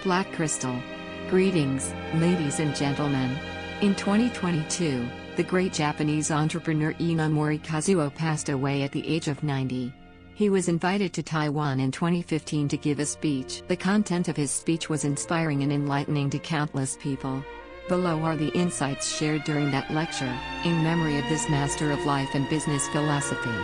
Black Crystal. Greetings, ladies and gentlemen. In 2022, the great Japanese entrepreneur Inamori-Kazuo passed away at the age of 90. He was invited to Taiwan in 2015 to give a speech. The content of his speech was inspiring and enlightening to countless people. Below are the insights shared during that lecture, in memory of this master of life and business philosophy.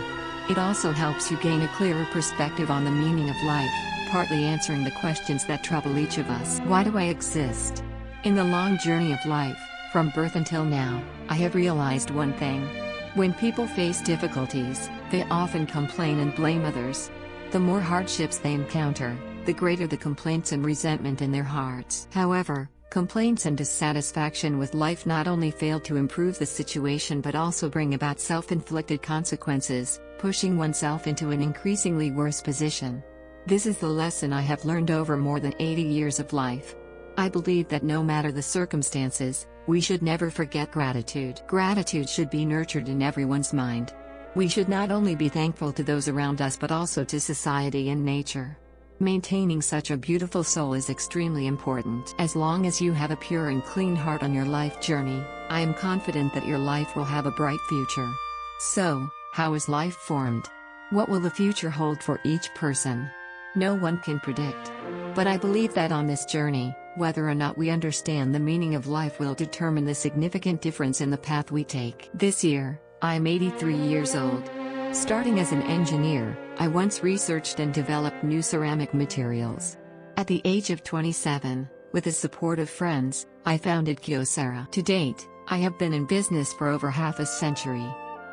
It also helps you gain a clearer perspective on the meaning of life, partly answering the questions that trouble each of us. Why do I exist? In the long journey of life, from birth until now, I have realized one thing. When people face difficulties, they often complain and blame others. The more hardships they encounter, the greater the complaints and resentment in their hearts. However, complaints and dissatisfaction with life not only fail to improve the situation but also bring about self-inflicted consequences, pushing oneself into an increasingly worse position. This is the lesson I have learned over more than 80 years of life. I believe that no matter the circumstances, we should never forget gratitude. Gratitude should be nurtured in everyone's mind. We should not only be thankful to those around us but also to society and nature. Maintaining such a beautiful soul is extremely important. As long as you have a pure and clean heart on your life journey, I am confident that your life will have a bright future. So, how is life formed? What will the future hold for each person? No one can predict. But I believe that on this journey, whether or not we understand the meaning of life will determine the significant difference in the path we take. This year, I am 83 years old. Starting as an engineer, I once researched and developed new ceramic materials. At the age of 27, with the support of friends, I founded Kyocera. To date, I have been in business for over half a century.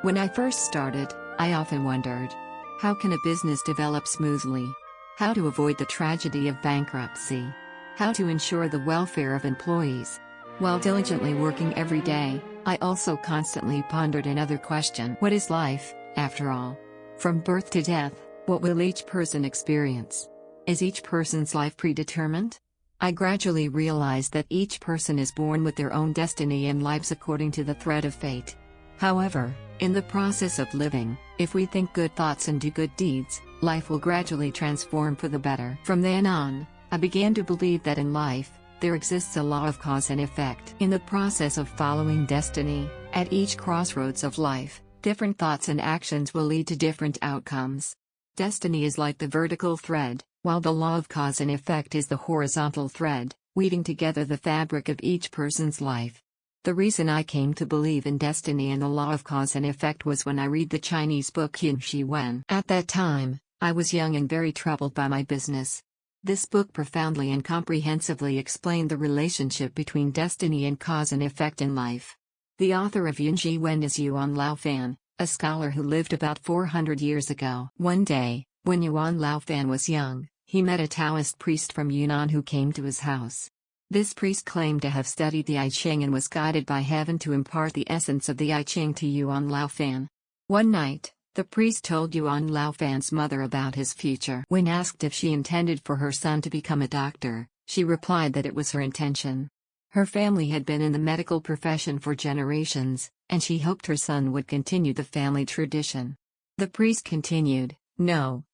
When I first started, I often wondered, how can a business develop smoothly? How to avoid the tragedy of bankruptcy? How to ensure the welfare of employees? While diligently working every day, I also constantly pondered another question. What is life, after all? From birth to death, what will each person experience? Is each person's life predetermined? I gradually realized that each person is born with their own destiny and lives according to the thread of fate. However, in the process of living, if we think good thoughts and do good deeds, life will gradually transform for the better. From then on, I began to believe that in life, there exists a law of cause and effect. In the process of following destiny, at each crossroads of life, different thoughts and actions will lead to different outcomes. Destiny is like the vertical thread, while the law of cause and effect is the horizontal thread, weaving together the fabric of each person's life. The reason I came to believe in destiny and the law of cause and effect was when I read the Chinese book Yin Shi Wen. At that time, I was young and very troubled by my business. This book profoundly and comprehensively explained the relationship between destiny and cause and effect in life. The author of Yin Shi Wen is Yuan Laofan, a scholar who lived about 400 years ago. One day, when Yuan Laofan was young, he met a Taoist priest from Yunnan who came to his house. This priest claimed to have studied the I Ching and was guided by heaven to impart the essence of the I Ching to Yuan Laofan. One night, the priest told Yuan Laofan's mother about his future. When asked if she intended for her son to become a doctor, she replied that it was her intention. Her family had been in the medical profession for generations, and she hoped her son would continue the family tradition. The priest continued, No,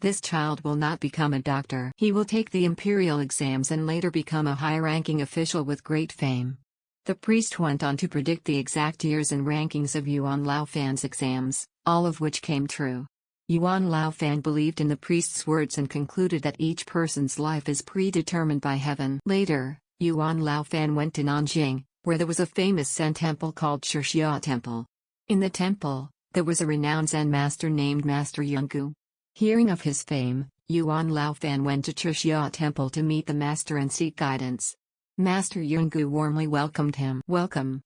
this child will not become a doctor. He will take the imperial exams and later become a high-ranking official with great fame. The priest went on to predict the exact years and rankings of Yuan Laofan's exams, all of which came true. Yuan Laofan believed in the priest's words and concluded that each person's life is predetermined by heaven. Later, Yuan Laofan went to Nanjing, where there was a famous Zen temple called Chixia Temple. In the temple, there was a renowned Zen master named Master Yungu. Hearing of his fame, Yuan Laofan went to Chixia Temple to meet the master and seek guidance. Master Yungu warmly welcomed him. Welcome,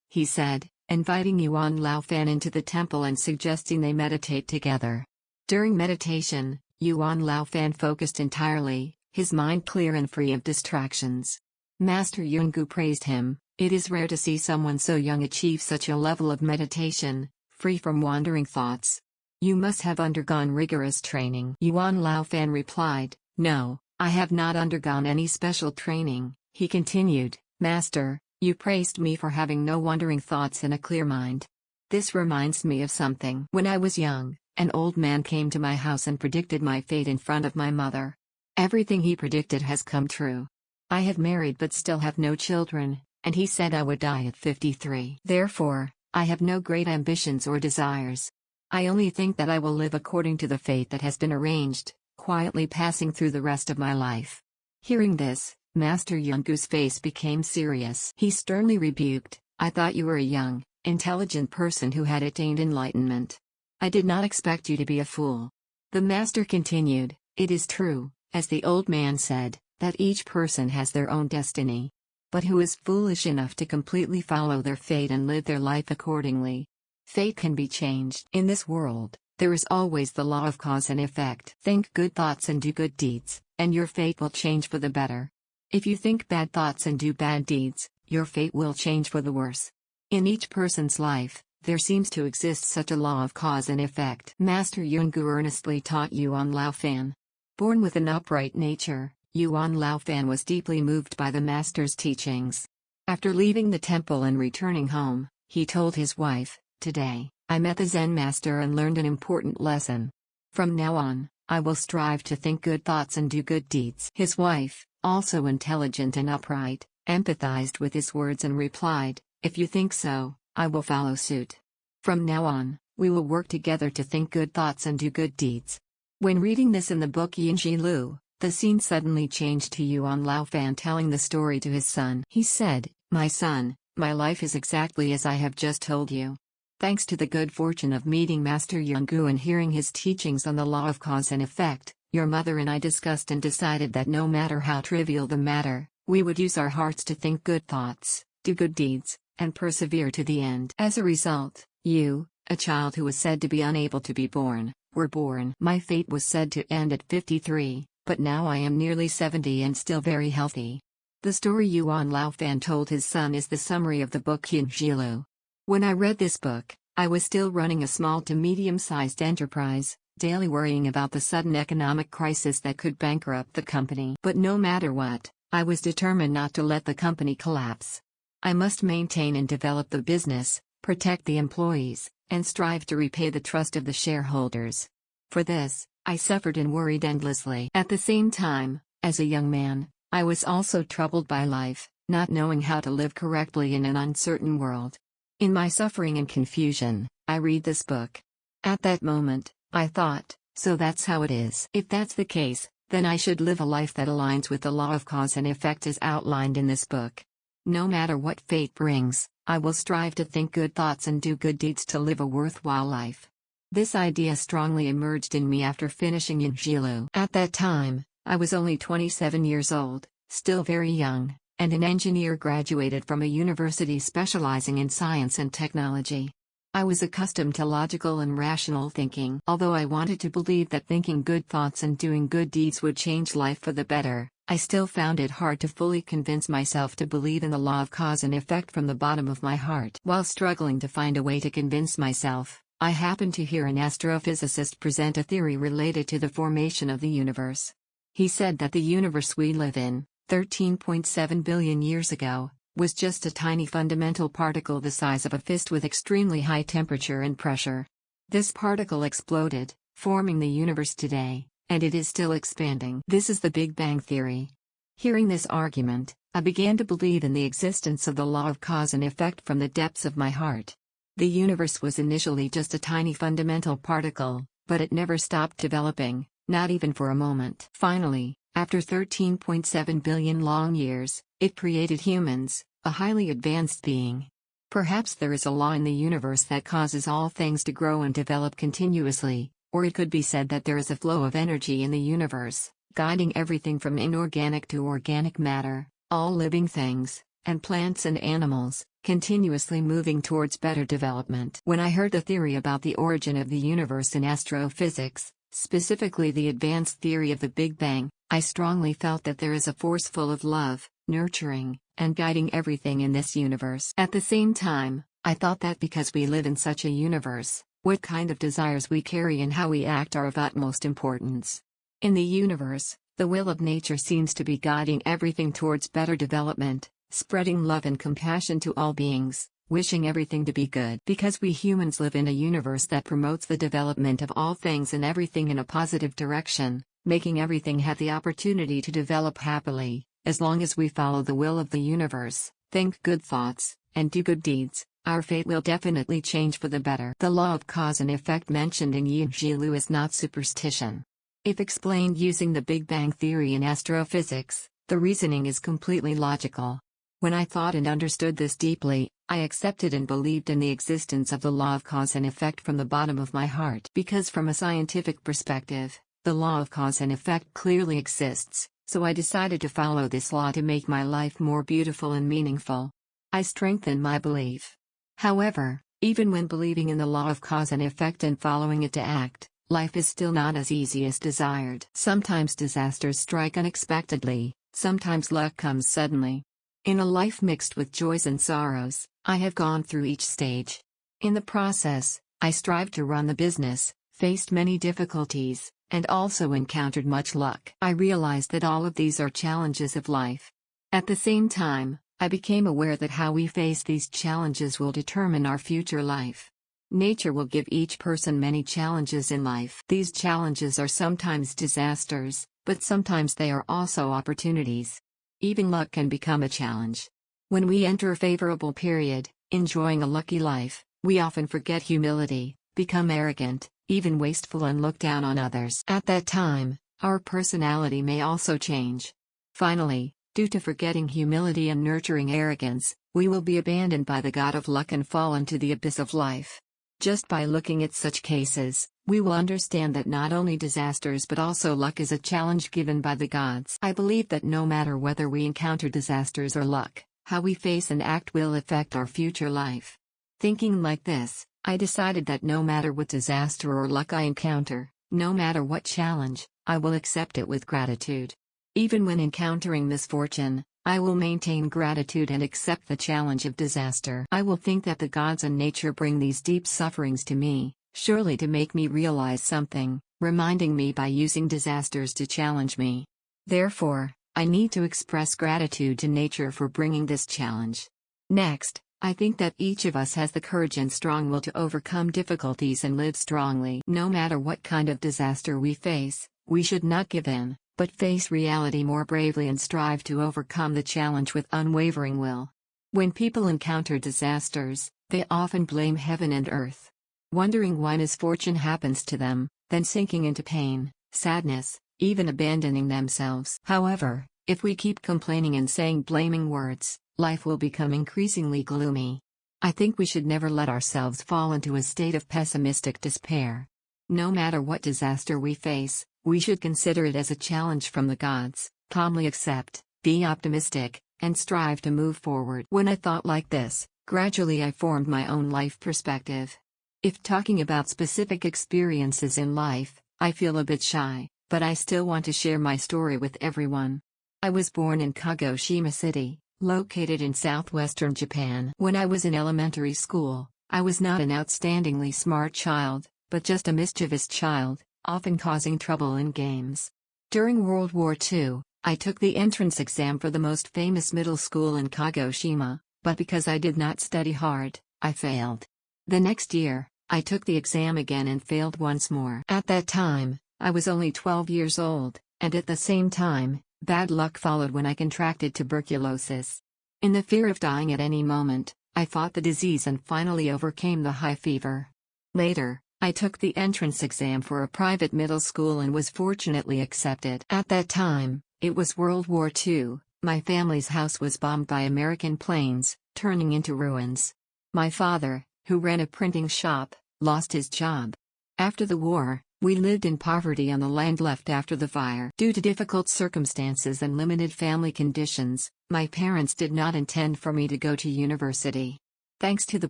he said, inviting Yuan Laofan into the temple and suggesting they meditate together. During meditation, Yuan Laofan focused entirely, his mind clear and free of distractions. Master Yungu praised him. It is rare to see someone so young achieve such a level of meditation, free from wandering thoughts. You must have undergone rigorous training. Yuan Laofan replied, No, I have not undergone any special training. He continued, Master, you praised me for having no wandering thoughts and a clear mind. This reminds me of something. When I was young, an old man came to my house and predicted my fate in front of my mother. Everything he predicted has come true. I have married but still have no children, and he said I would die at 53. Therefore, I have no great ambitions or desires. I only think that I will live according to the fate that has been arranged, quietly passing through the rest of my life." Hearing this, Master Yungu's face became serious. He sternly rebuked, "I thought you were a young, intelligent person who had attained enlightenment. I did not expect you to be a fool." The master continued, "It is true, as the old man said, that each person has their own destiny. But who is foolish enough to completely follow their fate and live their life accordingly? Fate can be changed. In this world, there is always the law of cause and effect. Think good thoughts and do good deeds, and your fate will change for the better. If you think bad thoughts and do bad deeds, your fate will change for the worse. In each person's life, there seems to exist such a law of cause and effect." Master Yungu earnestly taught Yuan Laofan. Born with an upright nature, Yuan Laofan was deeply moved by the master's teachings. After leaving the temple and returning home, he told his wife, "Today, I met the Zen master and learned an important lesson. From now on, I will strive to think good thoughts and do good deeds." His wife, also intelligent and upright, empathized with his words and replied, "If you think so, I will follow suit. From now on, we will work together to think good thoughts and do good deeds." When reading this in the book Yinji Lu, the scene suddenly changed to Yuan Laofan telling the story to his son. He said, "My son, my life is exactly as I have just told you. Thanks to the good fortune of meeting Master Yungu and hearing his teachings on the law of cause and effect, your mother and I discussed and decided that no matter how trivial the matter, we would use our hearts to think good thoughts, do good deeds, and persevere to the end. As a result, you, a child who was said to be unable to be born, were born. My fate was said to end at 53, but now I am nearly 70 and still very healthy." The story Yuan Laofan told his son is the summary of the book Yinji Lu. When I read this book, I was still running a small to medium-sized enterprise, daily worrying about the sudden economic crisis that could bankrupt the company. But no matter what, I was determined not to let the company collapse. I must maintain and develop the business, protect the employees, and strive to repay the trust of the shareholders. For this, I suffered and worried endlessly. At the same time, as a young man, I was also troubled by life, not knowing how to live correctly in an uncertain world. In my suffering and confusion, I read this book. At that moment, I thought, so that's how it is. If that's the case, then I should live a life that aligns with the law of cause and effect as outlined in this book. No matter what fate brings, I will strive to think good thoughts and do good deeds to live a worthwhile life. This idea strongly emerged in me after finishing Yinji Lu. At that time, I was only 27 years old, still very young, and an engineer graduated from a university specializing in science and technology. I was accustomed to logical and rational thinking. Although I wanted to believe that thinking good thoughts and doing good deeds would change life for the better, I still found it hard to fully convince myself to believe in the law of cause and effect from the bottom of my heart. While struggling to find a way to convince myself, I happened to hear an astrophysicist present a theory related to the formation of the universe. He said that the universe we live in, 13.7 billion years ago, was just a tiny fundamental particle the size of a fist with extremely high temperature and pressure. This particle exploded, forming the universe today, and it is still expanding. This is the Big Bang Theory. Hearing this argument, I began to believe in the existence of the law of cause and effect from the depths of my heart. The universe was initially just a tiny fundamental particle, but it never stopped developing, not even for a moment. Finally, after 13.7 billion long years, it created humans, a highly advanced being. Perhaps there is a law in the universe that causes all things to grow and develop continuously, or it could be said that there is a flow of energy in the universe, guiding everything from inorganic to organic matter, all living things, and plants and animals, continuously moving towards better development. When I heard the theory about the origin of the universe in astrophysics, specifically the advanced theory of the Big Bang, I strongly felt that there is a force full of love, nurturing, and guiding everything in this universe. At the same time, I thought that because we live in such a universe, what kind of desires we carry and how we act are of utmost importance. In the universe, the will of nature seems to be guiding everything towards better development, spreading love and compassion to all beings, wishing everything to be good. Because we humans live in a universe that promotes the development of all things and everything in a positive direction, making everything have the opportunity to develop happily, as long as we follow the will of the universe, think good thoughts, and do good deeds. Our fate will definitely change for the better. The law of cause and effect mentioned in Yi Ji Lu is not superstition. If explained using the Big Bang theory in astrophysics, the reasoning is completely logical. When I thought and understood this deeply, I accepted and believed in the existence of the law of cause and effect from the bottom of my heart. Because from a scientific perspective, the law of cause and effect clearly exists, so I decided to follow this law to make my life more beautiful and meaningful. I strengthened my belief. However, even when believing in the law of cause and effect and following it to act, life is still not as easy as desired. Sometimes disasters strike unexpectedly, sometimes luck comes suddenly. In a life mixed with joys and sorrows, I have gone through each stage. In the process, I strived to run the business, faced many difficulties, and also encountered much luck. I realized that all of these are challenges of life. At the same time, I became aware that how we face these challenges will determine our future life. Nature will give each person many challenges in life. These challenges are sometimes disasters, but sometimes they are also opportunities. Even luck can become a challenge. When we enter a favorable period, enjoying a lucky life, we often forget humility, become arrogant, even wasteful, and look down on others. At that time, our personality may also change. Finally, due to forgetting humility and nurturing arrogance, we will be abandoned by the god of luck and fall into the abyss of life. Just by looking at such cases, we will understand that not only disasters but also luck is a challenge given by the gods. I believe that no matter whether we encounter disasters or luck, how we face and act will affect our future life. Thinking like this, I decided that no matter what disaster or luck I encounter, no matter what challenge, I will accept it with gratitude. Even when encountering misfortune, I will maintain gratitude and accept the challenge of disaster. I will think that the gods and nature bring these deep sufferings to me, surely to make me realize something, reminding me by using disasters to challenge me. Therefore, I need to express gratitude to nature for bringing this challenge. Next, I think that each of us has the courage and strong will to overcome difficulties and live strongly. No matter what kind of disaster we face, we should not give in, but face reality more bravely and strive to overcome the challenge with unwavering will. When people encounter disasters, they often blame heaven and earth, wondering why misfortune happens to them, then sinking into pain, sadness, even abandoning themselves. However, if we keep complaining and saying blaming words, life will become increasingly gloomy. I think we should never let ourselves fall into a state of pessimistic despair. No matter what disaster we face, we should consider it as a challenge from the gods, calmly accept, be optimistic, and strive to move forward. When I thought like this, gradually I formed my own life perspective. If talking about specific experiences in life, I feel a bit shy, but I still want to share my story with everyone. I was born in Kagoshima City, located in southwestern Japan. When I was in elementary school, I was not an outstandingly smart child, but just a mischievous child, often causing trouble in games. During World War II, I took the entrance exam for the most famous middle school in Kagoshima, but because I did not study hard, I failed. The next year, I took the exam again and failed once more. At that time, I was only 12 years old, and at the same time, bad luck followed when I contracted tuberculosis. In the fear of dying at any moment, I fought the disease and finally overcame the high fever. Later, I took the entrance exam for a private middle school and was fortunately accepted. At that time, it was World War II, my family's house was bombed by American planes, turning into ruins. My father, who ran a printing shop, lost his job. After the war, we lived in poverty on the land left after the fire. Due to difficult circumstances and limited family conditions, my parents did not intend for me to go to university. Thanks to the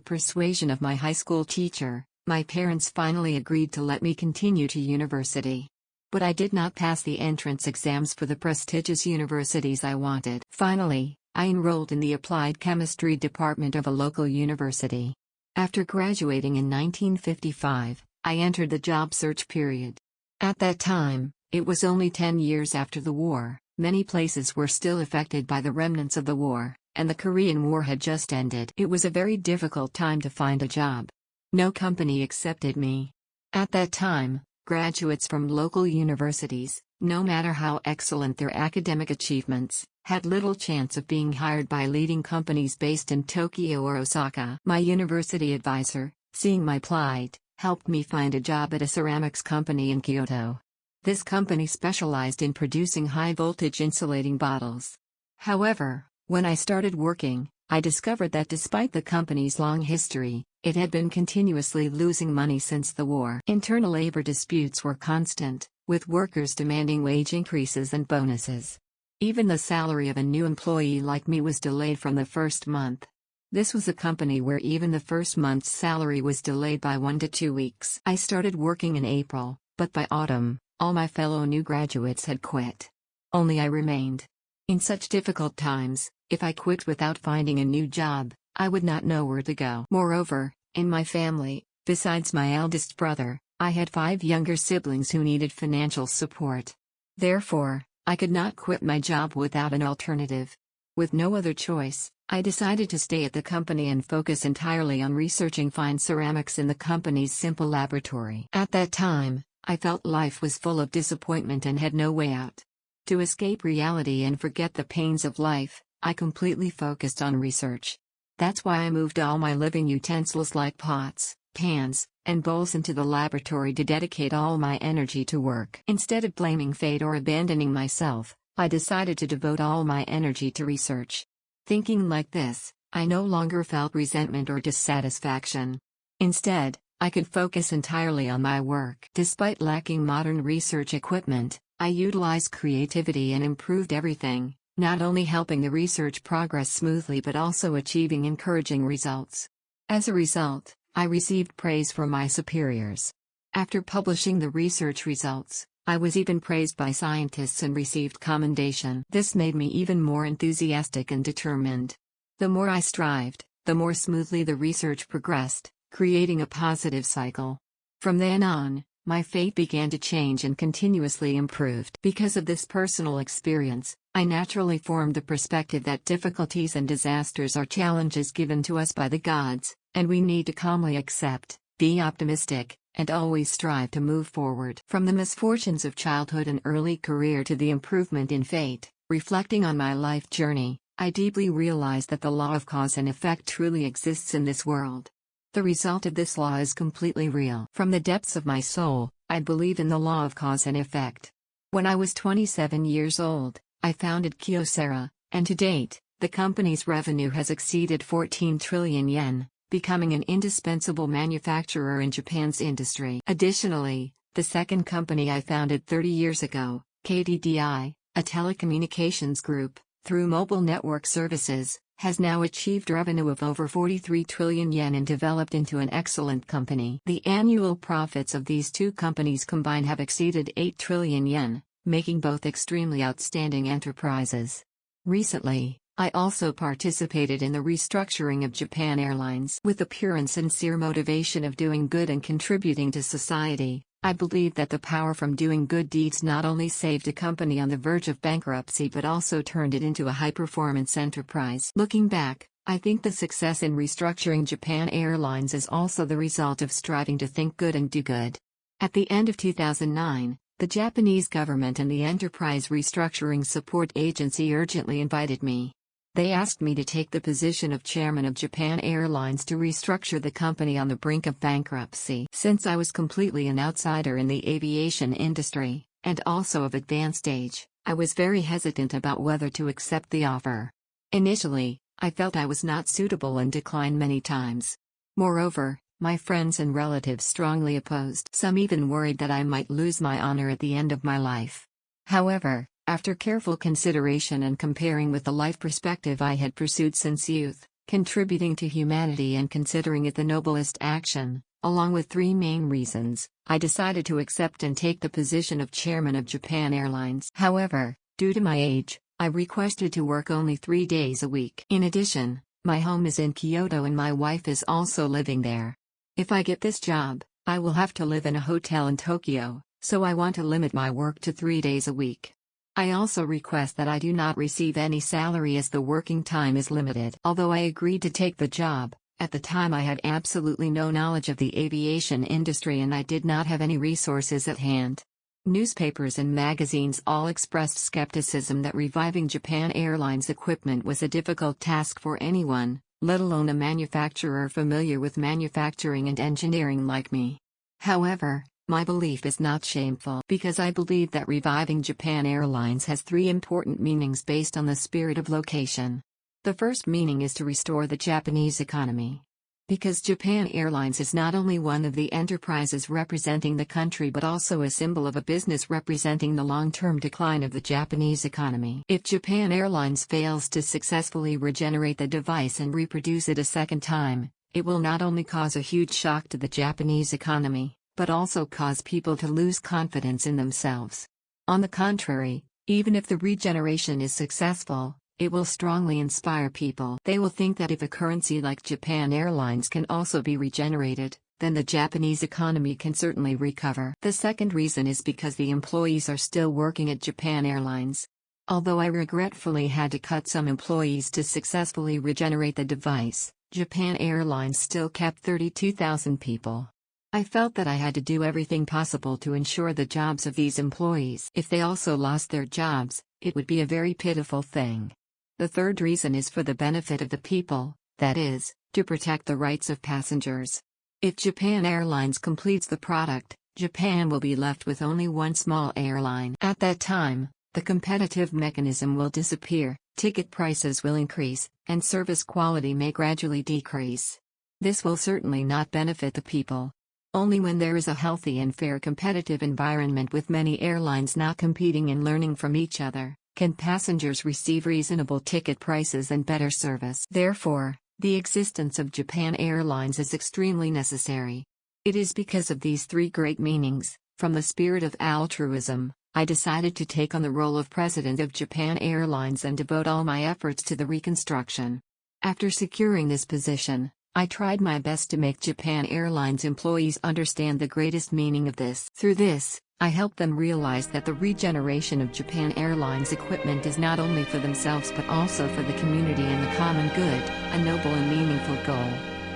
persuasion of my high school teacher, my parents finally agreed to let me continue to university. But I did not pass the entrance exams for the prestigious universities I wanted. Finally, I enrolled in the applied chemistry department of a local university. After graduating in 1955, I entered the job search period. At that time, it was only 10 years after the war, many places were still affected by the remnants of the war, and the Korean War had just ended. It was a very difficult time to find a job. No company accepted me. At that time, Graduates from local universities, no matter how excellent their academic achievements, had little chance of being hired by leading companies based in Tokyo or Osaka. My university advisor, seeing my plight, helped me find a job at a ceramics company in Kyoto. This company specialized in producing high-voltage insulating bottles. However, when I started working, I discovered that despite the company's long history, it had been continuously losing money since the war. Internal labor disputes were constant, with workers demanding wage increases and bonuses. Even the salary of a new employee like me was delayed from the first month. This was a company where even the first month's salary was delayed by 1 to 2 weeks. I started working in April, but by autumn, all my fellow new graduates had quit. Only I remained. In such difficult times, if I quit without finding a new job, I would not know where to go. Moreover, in my family, besides my eldest brother, I had 5 younger siblings who needed financial support. Therefore, I could not quit my job without an alternative. With no other choice, I decided to stay at the company and focus entirely on researching fine ceramics in the company's simple laboratory. At that time, I felt life was full of disappointment and had no way out. To escape reality and forget the pains of life, I completely focused on research. That's why I moved all my living utensils like pots, pans, and bowls into the laboratory to dedicate all my energy to work. Instead of blaming fate or abandoning myself, I decided to devote all my energy to research. Thinking like this, I no longer felt resentment or dissatisfaction. Instead, I could focus entirely on my work. Despite lacking modern research equipment, I utilized creativity and improved everything, not only helping the research progress smoothly but also achieving encouraging results. As a result, I received praise from my superiors. After publishing the research results, I was even praised by scientists and received commendation. This made me even more enthusiastic and determined. The more I strived, the more smoothly the research progressed, creating a positive cycle. From then on, my fate began to change and continuously improved. Because of this personal experience, I naturally formed the perspective that difficulties and disasters are challenges given to us by the gods, and we need to calmly accept, be optimistic, and always strive to move forward. From the misfortunes of childhood and early career to the improvement in fate, reflecting on my life journey, I deeply realized that the law of cause and effect truly exists in this world. The result of this law is completely real. From the depths of my soul, I believe in the law of cause and effect. When I was 27 years old, I founded Kyocera, and to date, the company's revenue has exceeded 14 trillion yen, becoming an indispensable manufacturer in Japan's industry. Additionally, the second company I founded 30 years ago, KDDI, a telecommunications group, through mobile network services, has now achieved revenue of over 43 trillion yen and developed into an excellent company. The annual profits of these two companies combined have exceeded 8 trillion yen, making both extremely outstanding enterprises. Recently, I also participated in the restructuring of Japan Airlines. With the pure and sincere motivation of doing good and contributing to society, I believe that the power from doing good deeds not only saved a company on the verge of bankruptcy but also turned it into a high-performance enterprise. Looking back, I think the success in restructuring Japan Airlines is also the result of striving to think good and do good. At the end of 2009, the Japanese government and the Enterprise Restructuring Support Agency urgently invited me. They asked me to take the position of chairman of Japan Airlines to restructure the company on the brink of bankruptcy. Since I was completely an outsider in the aviation industry, and also of advanced age, I was very hesitant about whether to accept the offer. Initially, I felt I was not suitable and declined many times. Moreover, my friends and relatives strongly opposed. Some even worried that I might lose my honor at the end of my life. However, after careful consideration and comparing with the life perspective I had pursued since youth, contributing to humanity and considering it the noblest action, along with 3 main reasons, I decided to accept and take the position of chairman of Japan Airlines. However, due to my age, I requested to work only 3 days a week. In addition, my home is in Kyoto and my wife is also living there. If I get this job, I will have to live in a hotel in Tokyo, so I want to limit my work to 3 days a week. I also request that I do not receive any salary as the working time is limited. Although I agreed to take the job, At the time I had absolutely no knowledge of the aviation industry and I did not have any resources at hand. Newspapers and magazines all expressed skepticism that reviving Japan Airlines equipment was a difficult task for anyone, let alone a manufacturer familiar with manufacturing and engineering like me. However, my belief is not shameful because I believe that reviving Japan Airlines has three important meanings based on the spirit of location. The first meaning is to restore the Japanese economy. Because Japan Airlines is not only one of the enterprises representing the country but also a symbol of a business representing the long-term decline of the Japanese economy. If Japan Airlines fails to successfully regenerate the device and reproduce it a second time, it will not only cause a huge shock to the Japanese economy, but also cause people to lose confidence in themselves. On the contrary, even if the regeneration is successful, it will strongly inspire people. They will think that if a currency like Japan Airlines can also be regenerated, then the Japanese economy can certainly recover. The second reason is because the employees are still working at Japan Airlines. Although I regretfully had to cut some employees to successfully regenerate the device, Japan Airlines still kept 32,000 people. I felt that I had to do everything possible to ensure the jobs of these employees. If they also lost their jobs, it would be a very pitiful thing. The third reason is for the benefit of the people, that is, to protect the rights of passengers. If Japan Airlines completes the product, Japan will be left with only one small airline. At that time, the competitive mechanism will disappear, ticket prices will increase, and service quality may gradually decrease. This will certainly not benefit the people. Only when there is a healthy and fair competitive environment with many airlines not competing and learning from each other, can passengers receive reasonable ticket prices and better service. Therefore, the existence of Japan Airlines is extremely necessary. It is because of these three great meanings, from the spirit of altruism, I decided to take on the role of president of Japan Airlines and devote all my efforts to the reconstruction. After securing this position, I tried my best to make Japan Airlines employees understand the greatest meaning of this. Through this, I helped them realize that the regeneration of Japan Airlines equipment is not only for themselves but also for the community and the common good, a noble and meaningful goal.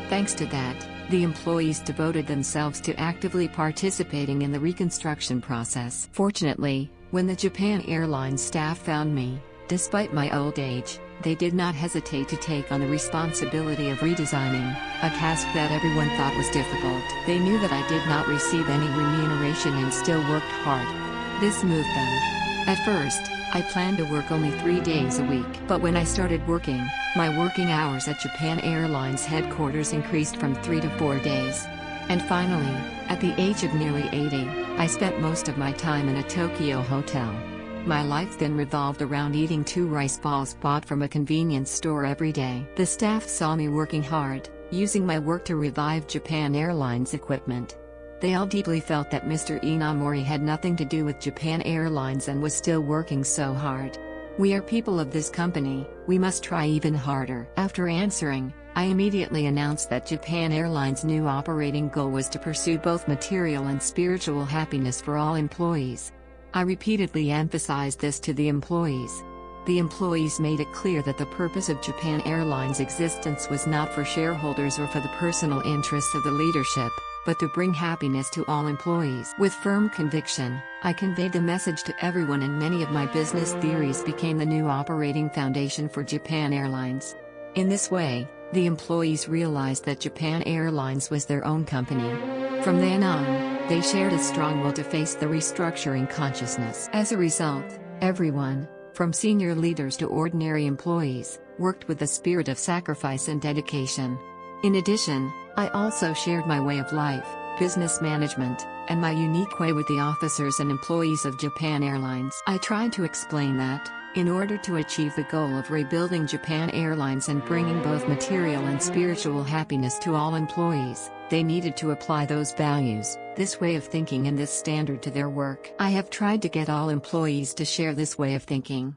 Thanks to that, the employees devoted themselves to actively participating in the reconstruction process. Fortunately, when the Japan Airlines staff found me, despite my old age, they did not hesitate to take on the responsibility of redesigning, a task that everyone thought was difficult. They knew that I did not receive any remuneration and still worked hard. This moved them. At first, I planned to work only 3 days a week. But when I started working, my working hours at Japan Airlines headquarters increased from 3 to 4 days. And finally, at the age of nearly 80, I spent most of my time in a Tokyo hotel. My life then revolved around eating 2 rice balls bought from a convenience store every day. The staff saw me working hard, using my work to revive Japan Airlines equipment. They all deeply felt that Mr. Inamori had nothing to do with Japan Airlines and was still working so hard. We are people of this company, we must try even harder. After answering, I immediately announced that Japan Airlines' new operating goal was to pursue both material and spiritual happiness for all employees. I repeatedly emphasized this to the employees. The employees made it clear that the purpose of Japan Airlines' existence was not for shareholders or for the personal interests of the leadership, but to bring happiness to all employees. With firm conviction, I conveyed the message to everyone and many of my business theories became the new operating foundation for Japan Airlines. In this way, the employees realized that Japan Airlines was their own company. From then on, they shared a strong will to face the restructuring consciousness. As a result, everyone, from senior leaders to ordinary employees, worked with a spirit of sacrifice and dedication. In addition, I also shared my way of life, business management, and my unique way with the officers and employees of Japan Airlines. I tried to explain that, in order to achieve the goal of rebuilding Japan Airlines and bringing both material and spiritual happiness to all employees, they needed to apply those values, this way of thinking and this standard to their work. I have tried to get all employees to share this way of thinking.